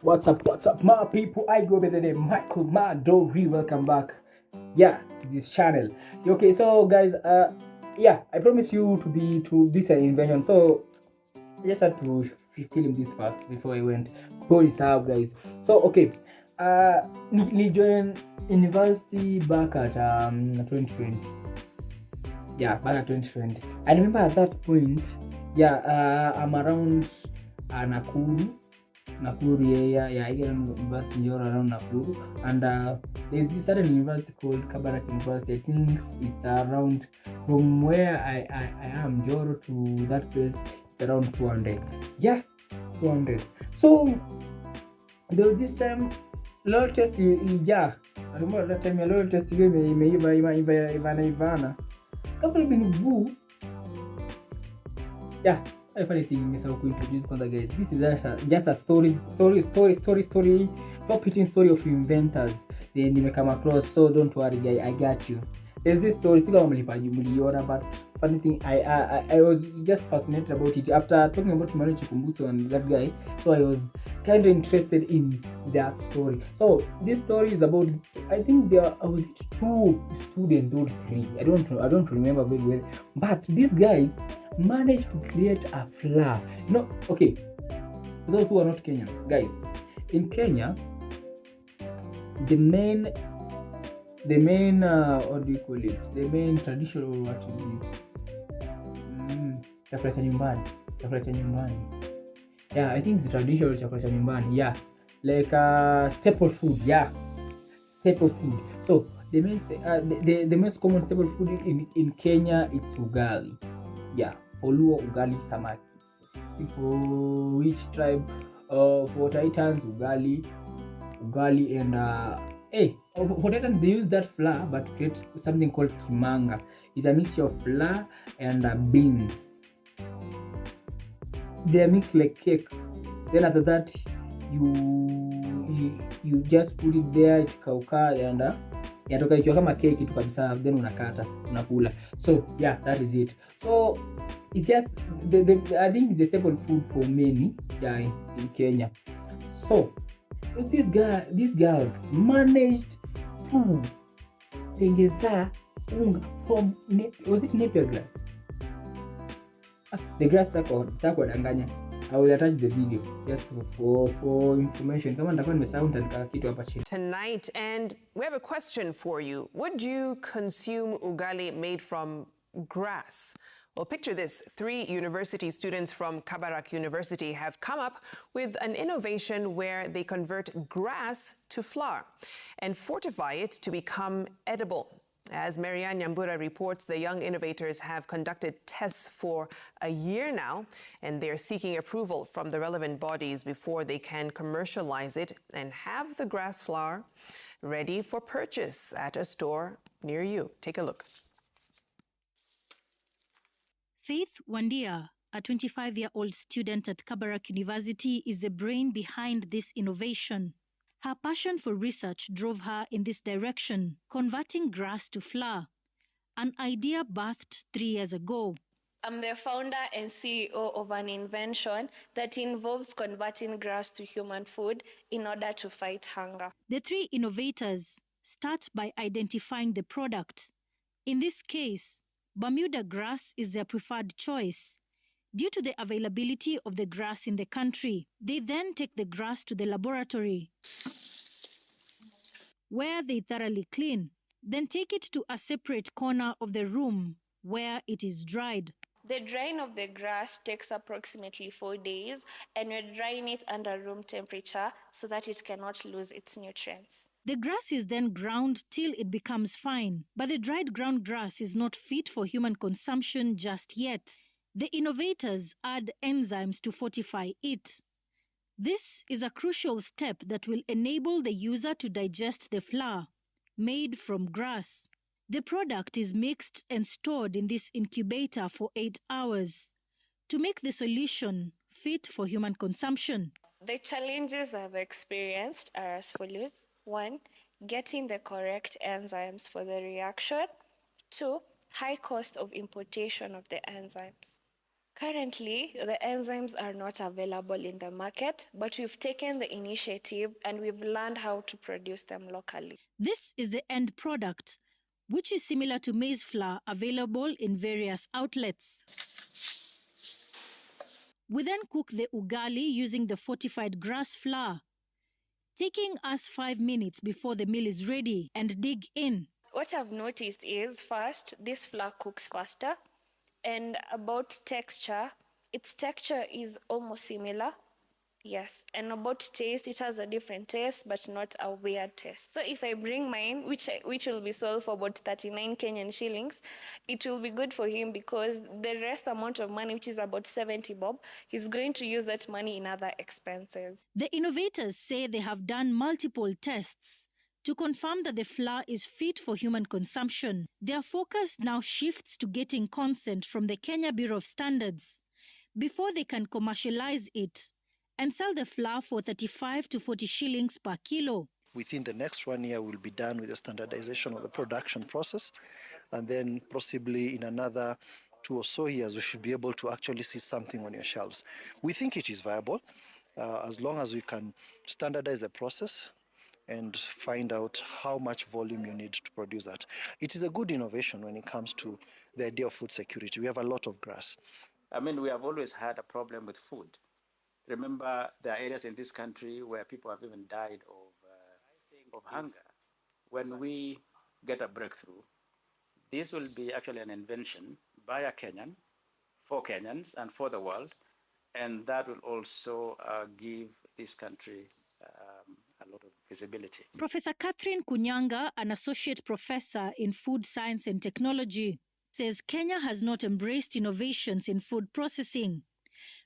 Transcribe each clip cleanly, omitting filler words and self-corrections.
What's up, my people? I go by the name Michael Madori. Welcome back. Yeah, this channel. Okay, so guys, yeah, I promise you to this an invention. So I just had to film this first before I went. Before this up, guys. So okay, Lee joined university back at 2020. Yeah, back at 2020. I remember at that point, yeah, I'm around Nakuru, yeah, I get an university around Nakuru, and there's this certain university called Kabarak University. I think it's around from where I am, Joro, to that place. It's around 200. Yeah, 200. So there was this time, load test, yeah. I remember that time, load test game, Ivana. Couple been boo. Yeah, I funny thing nimesahau kuintroduce kwanza guys. This is just a story, top hitting story of inventors. Then nimecome across, so don't worry guys, I got you. There's this story, still mliona, but funny thing, I was just fascinated about it after talking about Manu Chikumbutsu and that guy. So I was kind of interested in that story. So this story is about, I think there was two students or three. I don't remember very well, but these guys managed to create a flower. Okay, for those who are not Kenyans, guys, in Kenya, the main, what do you call it? The main traditional, what is it? Chakula cha nyumbani. Yeah, I think it's traditional chakula cha nyumbani. Yeah, like staple food. Yeah, staple food. So the most common staple food in Kenya, it's ugali. Yeah, Oluo ugali samaki. For which tribe? For Titans, ugali, and for Titans they use that flour but create something called kimanga. It's a mixture of flour and beans. They are mixed like cake. Then after that, you just put it there ikauka and inatoka ikiwa kama keki tu kabisa, then unakata unakula. So yeah, that is it. So it's just I think it's the staple food for many, yeah, in Kenya. So these girls managed to tengeza unga from was it Napier grass? The grass danganya. I will attach the video just for information. Tonight, and we have a question for you. Would you consume ugali made from grass? Well, picture this. 3 university students from Kabarak University have come up with an innovation where they convert grass to flour and fortify it to become edible. As Marianne Nyambura reports, the young innovators have conducted tests for a year now, and they're seeking approval from the relevant bodies before they can commercialize it and have the grass flour ready for purchase at a store near you. Take a look. Faith Wandia, a 25-year-old student at Kabarak University, is the brain behind this innovation. Her passion for research drove her in this direction, converting grass to flour, an idea birthed 3 years ago. I'm the founder and CEO of an invention that involves converting grass to human food in order to fight hunger. The 3 innovators start by identifying the product. In this case, Bermuda grass is their preferred choice due to the availability of the grass in the country. They then take the grass to the laboratory, where they thoroughly clean, then take it to a separate corner of the room where it is dried. The drying of the grass takes approximately 4 days, and we're drying it under room temperature so that it cannot lose its nutrients. The grass is then ground till it becomes fine, but the dried ground grass is not fit for human consumption just yet. The innovators add enzymes to fortify it. This is a crucial step that will enable the user to digest the flour made from grass. The product is mixed and stored in this incubator for 8 hours to make the solution fit for human consumption. The challenges I've experienced are as follows. 1, getting the correct enzymes for the reaction. 2, high cost of importation of the enzymes. Currently, the enzymes are not available in the market, but we've taken the initiative and we've learned how to produce them locally. This is the end product, which is similar to maize flour available in various outlets. We then cook the ugali using the fortified grass flour, taking us 5 minutes before the meal is ready, and dig in. What I've noticed is, first, this flour cooks faster, and about texture, its texture is almost similar. Yes, and about taste, it has a different taste, but not a weird taste. So if I bring mine, which will be sold for about 39 Kenyan shillings, it will be good for him because the rest amount of money, which is about 70 bob, he's going to use that money in other expenses. The innovators say they have done multiple tests to confirm that the flour is fit for human consumption. Their focus now shifts to getting consent from the Kenya Bureau of Standards before they can commercialize it and sell the flour for 35 to 40 shillings per kilo. Within the next 1 year, we'll be done with the standardization of the production process, and then possibly in another 2 or so years, we should be able to actually see something on your shelves. We think it is viable as long as we can standardize the process and find out how much volume you need to produce that. It is a good innovation when it comes to the idea of food security. We have a lot of grass. I mean, we have always had a problem with food. Remember, there are areas in this country where people have even died of hunger. When we get a breakthrough, this will be actually an invention by a Kenyan, for Kenyans and for the world, and that will also give this country a lot of visibility. Professor Catherine Kunyanga, an associate professor in food science and technology, says Kenya has not embraced innovations in food processing,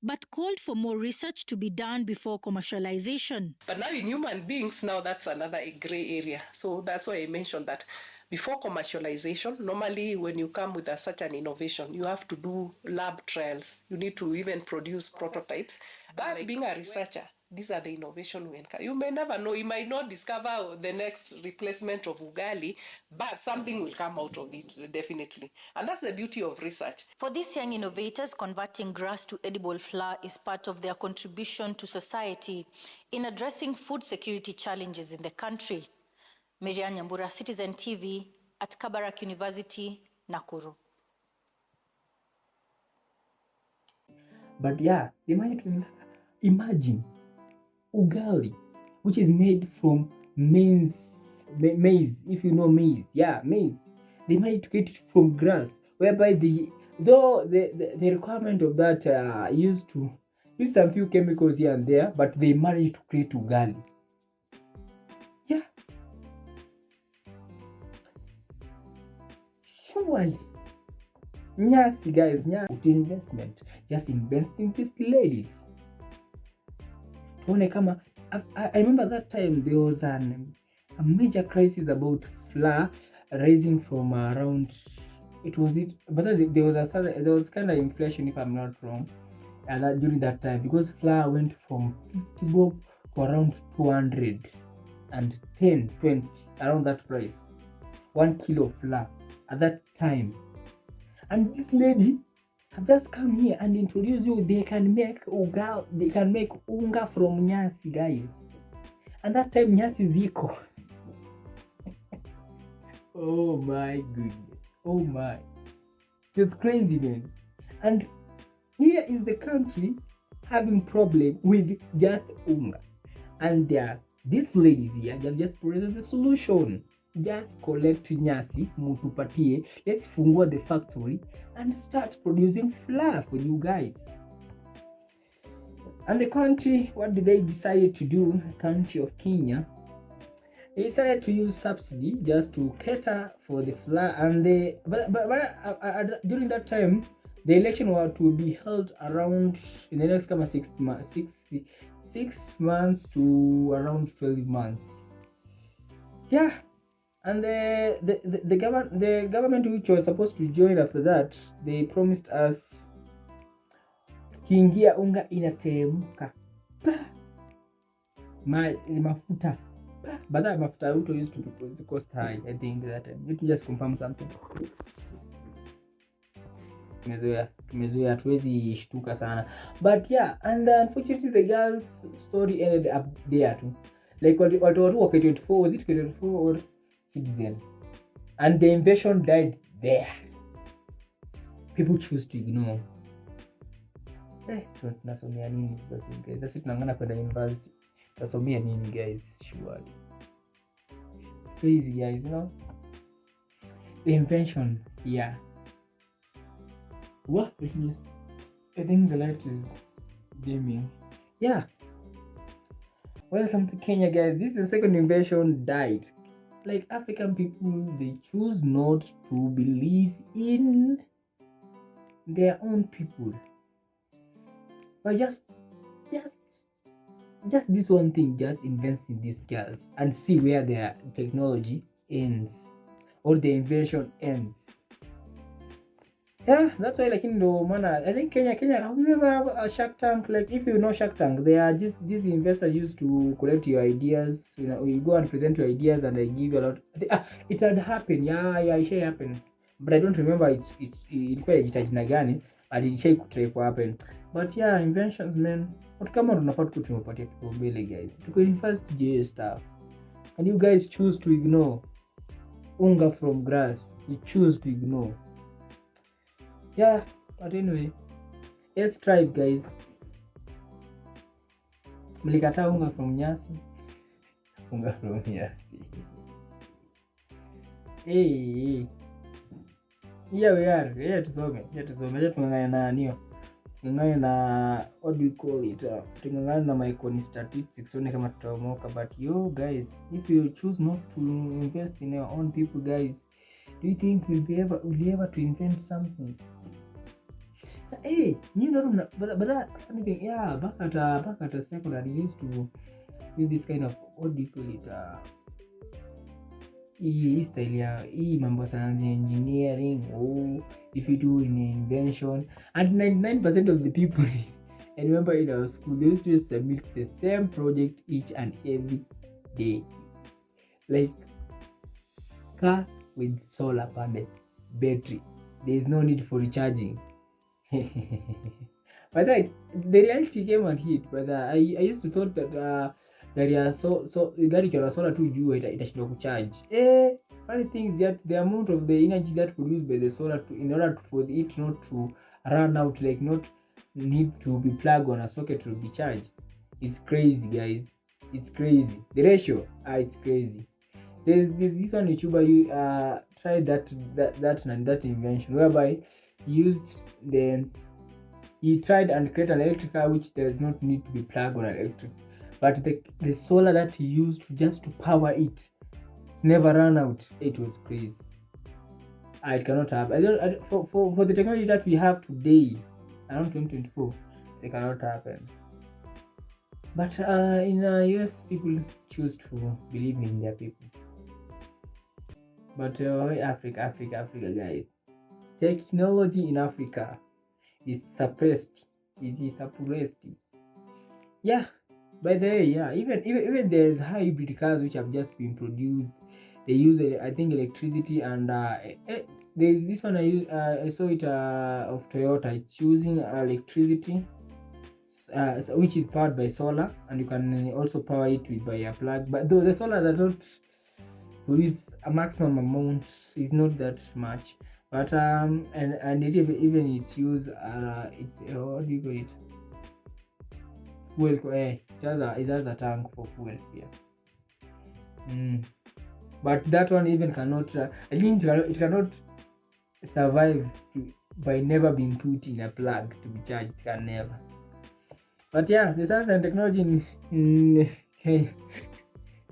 but called for more research to be done before commercialization. But now in human beings, now that's another gray area. So that's why I mentioned that before commercialization, normally when you come with such an innovation, you have to do lab trials. You need to even produce prototypes. But being a researcher, these are the innovation we encourage. You may never know. You might not discover the next replacement of ugali, but something will come out of it, definitely. And that's the beauty of research. For these young innovators, converting grass to edible flour is part of their contribution to society in addressing food security challenges in the country. Miriam Nyambura, Citizen TV, at Kabarak University, Nakuru. But yeah, imagine ugali, which is made from maize. If you know maize, yeah, maize. They managed to get it from grass, whereby the requirement of that used to use some few chemicals here and there, but they managed to create ugali. Yeah. Surely. Nyasi guys, investment. Just invest in these ladies. I remember that time there was a major crisis about flour rising from around but there was kind of inflation, if I'm not wrong, and during that time, because flour went from 50 bob to around 210, 20, around that price, 1 kilo of flour at that time. And this lady have just come here and introduce you. They can make unga from nyasi, guys. And that time nyasi ziko. Oh my goodness. Oh my. It's crazy, man. And here is the country having problem with just unga. And these ladies here, they've just presented the solution. Just collect nyasi, mutupatie, let's fungua the factory and start producing flour for you guys. And the country, what did they decide to do? The country of Kenya, they decided to use subsidy just to cater for the flour. And during that time, the election was to be held around in the next 6 months to around 12 months. Yeah. And the government which was supposed to join after that, they promised us kiingia unga inateremka mafuta, but that mafuta also used to be cost high. I think that time. Let me just confirm something. tumezoea hatuwezi shtuka sana, but yeah, and unfortunately the girl's story ended up there too, like watu wa K24, was it K24 or Citizen, and the invasion died there. People choose to ignore. Tunasomea nini sasa guys? Sasa tunangana kwenda university, tunasomea nini guys? Surely it's crazy guys, you know, the invention. Yeah, what business? I think the light is dimming. Yeah, welcome to Kenya guys. This is the second invention died. Like African people, they choose not to believe in their own people, but just this one thing just invests in these girls and see where their technology ends or the invention ends. Yeah, that's why, like, in the manner, I think Kenya, have you ever have a Shark Tank? Like, if you know Shark Tank, they are just these investors used to collect your ideas. You know, you go and present your ideas, and they give you a lot. It had happened. Yeah, it should happen, but I don't remember it's ilikuwa jina gani, but it should try to happen. But yeah, inventions, man. What kama tunafaa tumepatia kipaumbele guys? Tuko in first JS stuff, and you guys choose to ignore unga from grass. You choose to ignore. Yeah, but anyway, let's try it guys. Mlikataa unga from nyasi. Unga from nyasi. Hey. Here we are. Here tusome. Acha tungangane na nio. Tungangane na what do you call it? Tungangane na micro statistics one kama tutaomoka, but you guys, if you choose not to invest in your own people guys, do you think we'll be able to invent something? Hey, you know, but that funny thing, yeah, back at secondary, used to use this kind of, what do you call it, style ya mambo science engineering, if you do in invention, and 99% of the people I remember in our school, they used to submit the same project each and every day, like car with solar panel battery, there is no need for recharging. But the reality came and hit. But I used to thought that gari ya gari kwa solar tu juu itashindwa kucharge. Funny things that the amount of the energy that produced by the solar in order for it not to run out, like not need to be plugged on a socket to be charged, it's crazy guys. It's crazy. The ratio, it's crazy. There's this one YouTuber you tried that invention whereby he tried and create an electric car which does not need to be plugged on electric, but the solar that he used just to power it never ran out. It was crazy. It cannot happen. For the technology that we have today, around 2024, it cannot happen. But in US, people choose to believe in their people. But Africa guys, technology in Africa is suppressed. It is suppressed. Yeah. By the way, yeah, even there's hybrid cars which have just been produced. They use I think electricity, and there's this one I saw it of Toyota. It's using electricity, which is powered by solar, and you can also power it by a plug. But though the solar that don't produce a maximum amount, is not that much. But and it even its use it's what do you call it? Fuel. It has a tank for fuel. Yeah. But that one even cannot. I think it cannot survive by never being put in a plug to be charged. It can never. But yeah, the science and technology in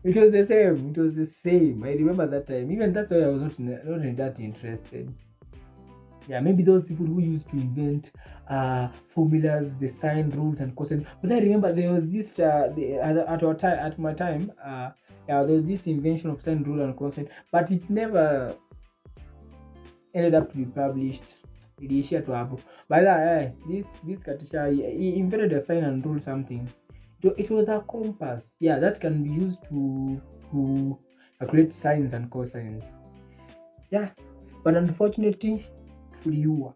it was the same. I remember that time. Even that's why I was not that interested. Yeah, maybe those people who used to invent formulas, the sine, rules, and cosine. But I remember there was this at my time. There was this invention of sine, rule, and cosine, but it never ended up to be published. It is to happen. But this Katisha, he invented a sine and rule something. It was a compass. Yeah, that can be used to calculate sines and cosines. Yeah, but unfortunately, tuliua.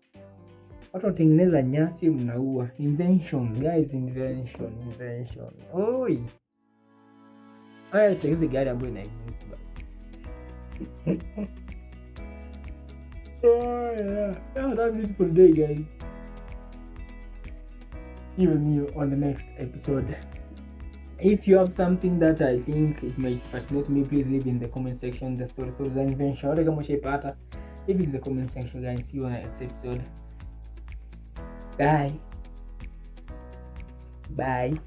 Watu watengeneza nyasi mnaua. Invention guys, invention. Oi, haya hizi gari ambayo ina exist basi. Oh yeah, that's it for today guys. See you on the next episode. If you have something that I think it might fascinate me, please leave in the comment section. The story for the invention, leave in the comment section guys. See you on the next episode. Bye.